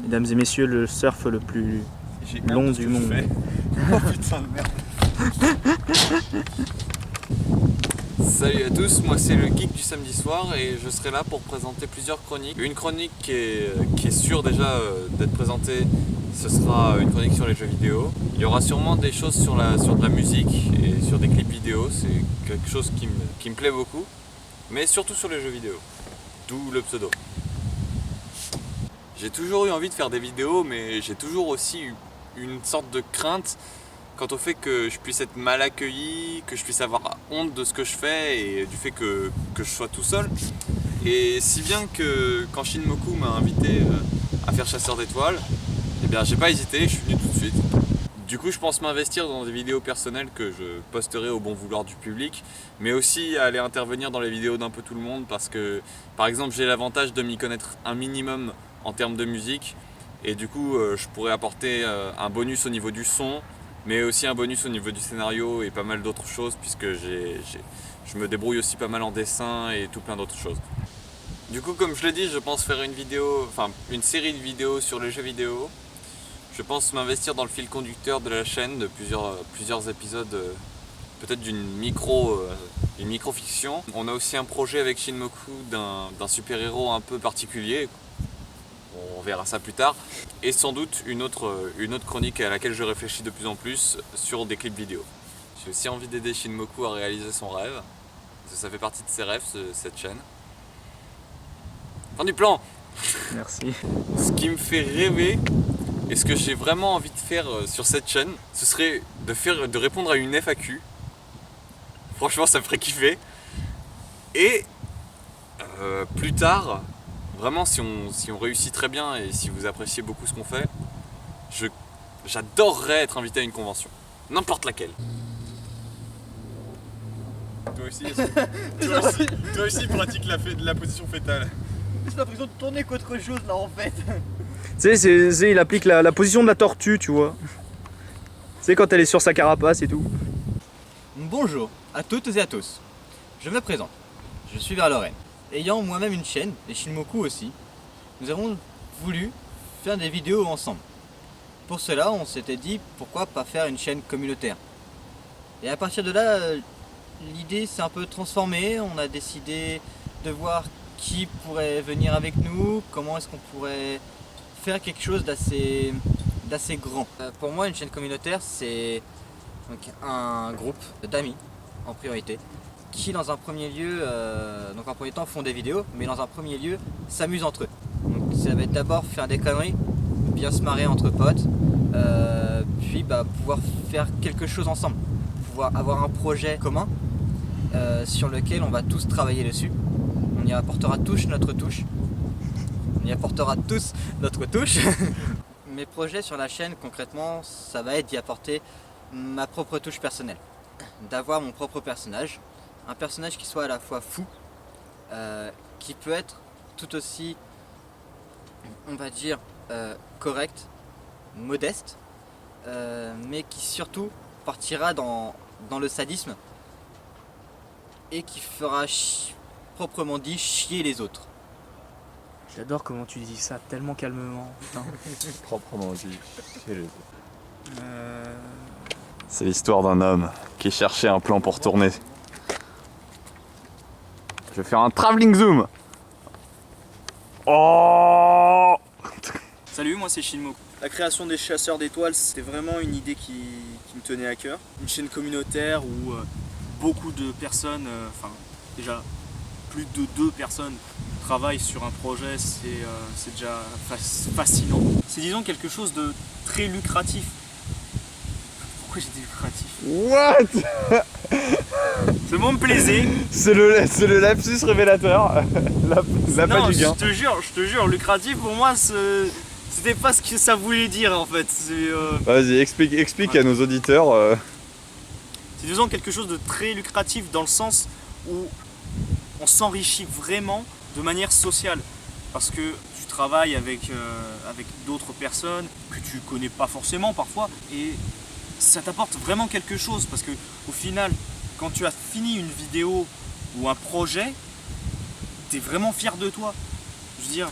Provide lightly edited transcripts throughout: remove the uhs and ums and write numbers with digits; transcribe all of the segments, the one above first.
Mesdames et messieurs, le surf le plus long du monde. Oh putain de merde. Salut à tous, moi c'est le geek du samedi soir et je serai là pour présenter plusieurs chroniques. Une chronique qui est sûre déjà d'être présentée, ce sera une chronique sur les jeux vidéo. Il y aura sûrement des choses sur de la musique et sur des clips vidéo, c'est quelque chose qui me plaît beaucoup, mais surtout sur les jeux vidéo, d'où le pseudo. J'ai toujours eu envie de faire des vidéos, mais j'ai toujours aussi eu une sorte de crainte quant au fait que je puisse être mal accueilli, que je puisse avoir honte de ce que je fais et du fait que je sois tout seul. Et si bien que quand Shinmoku m'a invité à faire chasseur d'étoiles, eh bien j'ai pas hésité, je suis venu tout de suite. Du coup je pense m'investir dans des vidéos personnelles que je posterai au bon vouloir du public, mais aussi aller intervenir dans les vidéos d'un peu tout le monde parce que par exemple j'ai l'avantage de m'y connaître un minimum en termes de musique et du coup je pourrais apporter un bonus au niveau du son, mais aussi un bonus au niveau du scénario et pas mal d'autres choses puisque je me débrouille aussi pas mal en dessin et tout plein d'autres choses. Du coup comme je l'ai dit, je pense faire une série de vidéos sur les jeux vidéo. Je pense m'investir dans le fil conducteur de la chaîne de plusieurs épisodes, peut-être d'une micro-fiction. On a aussi un projet avec Shinmoku d'un super-héros un peu particulier. On verra ça plus tard. Et sans doute une autre chronique à laquelle je réfléchis de plus en plus sur des clips vidéo. J'ai aussi envie d'aider Shinmoku à réaliser son rêve. Parce que ça fait partie de ses rêves, cette chaîne. Fin du plan. Merci. Ce qui me fait rêver, et ce que j'ai vraiment envie de faire sur cette chaîne, ce serait de répondre à une FAQ. Franchement, ça me ferait kiffer. Et plus tard, vraiment, si on réussit très bien et si vous appréciez beaucoup ce qu'on fait, j'adorerais être invité à une convention. N'importe laquelle. Toi aussi pratique la position fétale. J'ai l'impression de tourner qu'autre chose là en fait. Tu sais, il applique la position de la tortue, tu vois. Tu sais, quand elle est sur sa carapace et tout. Bonjour à toutes et à tous. Je me présente. Je suis vers Lorraine. Ayant moi-même une chaîne, et Shinmoku aussi, nous avons voulu faire des vidéos ensemble. Pour cela, on s'était dit pourquoi pas faire une chaîne communautaire. Et à partir de là, l'idée s'est un peu transformée. On a décidé de voir qui pourrait venir avec nous, comment est-ce qu'on pourrait faire quelque chose d'assez grand. Pour moi, une chaîne communautaire, c'est donc un groupe d'amis en priorité qui dans un premier lieu, donc en premier temps font des vidéos, mais dans un premier lieu s'amusent entre eux. Donc ça va être d'abord faire des conneries, bien se marrer entre potes, puis pouvoir faire quelque chose ensemble, pouvoir avoir un projet commun sur lequel on va tous travailler dessus. On y apportera tous notre touche. On y apportera tous notre touche. Mes projets sur la chaîne, concrètement, ça va être d'y apporter ma propre touche personnelle. D'avoir mon propre personnage. Un personnage qui soit à la fois fou, qui peut être tout aussi, on va dire, correct, modeste, mais qui surtout partira dans le sadisme et qui fera proprement dit chier les autres. J'adore comment tu dis ça tellement calmement. Putain. Proprement dit, chier les autres. C'est l'histoire d'un homme qui cherchait un plan pour tourner. Je vais faire un travelling zoom. Oh! Salut, moi c'est Shinmoku. La création des chasseurs d'étoiles, c'était vraiment une idée qui me tenait à cœur. Une chaîne communautaire où beaucoup de personnes, déjà plus de 2 personnes travaillent sur un projet, c'est déjà fascinant. C'est disons quelque chose de très lucratif. Pourquoi j'ai dit lucratif? What? Ce mot me plaisait. C'est le lapsus révélateur. Non, je te jure, lucratif pour moi c'était pas ce que ça voulait dire en fait. Vas-y, explique à nos auditeurs. C'est disons quelque chose de très lucratif dans le sens où on s'enrichit vraiment de manière sociale. Parce que tu travailles avec d'autres personnes que tu connais pas forcément parfois et ça t'apporte vraiment quelque chose parce que au final, quand tu as fini une vidéo ou un projet, tu es vraiment fier de toi. Je veux dire,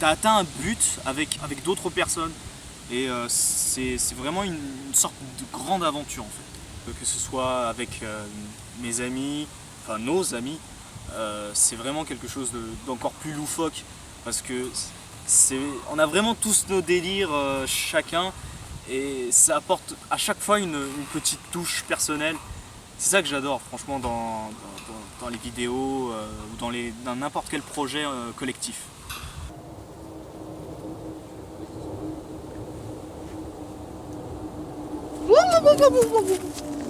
as atteint un but avec d'autres personnes. Et c'est vraiment une sorte de grande aventure en fait. Que ce soit avec mes amis, enfin nos amis, c'est vraiment quelque chose d'encore plus loufoque. Parce que on a vraiment tous nos délires chacun. Et ça apporte à chaque fois une petite touche personnelle. C'est ça que j'adore franchement dans les vidéos ou dans n'importe quel projet collectif. Woo, woo, woo, woo, woo, woo.